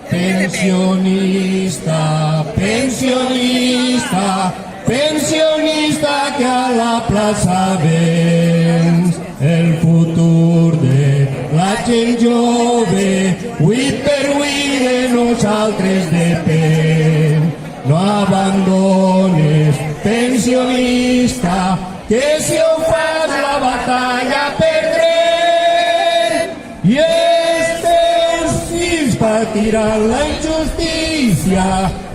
Pensionista, pensionista, pensionista que a la plaça vens el futur de la gent jove, avui per avui de nosaltres depèn. No abandones, pensionista, que si ho fas la batalla perdrem. I els teus fills patiran la injustícia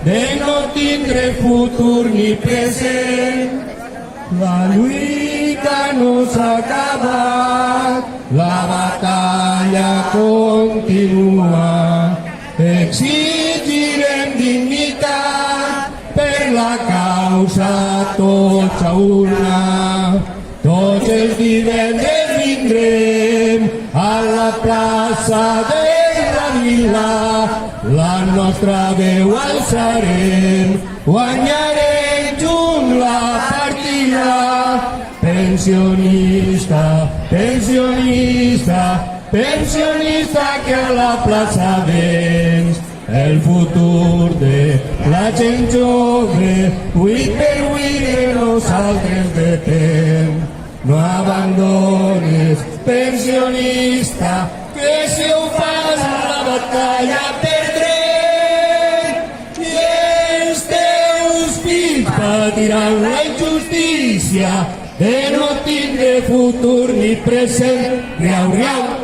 de no tindre futur ni present. La lluita no s'ha acabat, la batalla continua. Exigirem dignitat per la causa tots a una. Tots els divendres vindrem a la plaça de la vila, la nostra veu alçarem, guanyarem junt la partida. Pensionista, pensionista, pensionista que a la plaça vens el futur de la gent jove, avui per avui de nosaltres depèn. No abandones, pensionista, que si ho fas la batalla perdrem. I els teus fills patiran la injustícia de no tindre futur ni present. Riau, riau.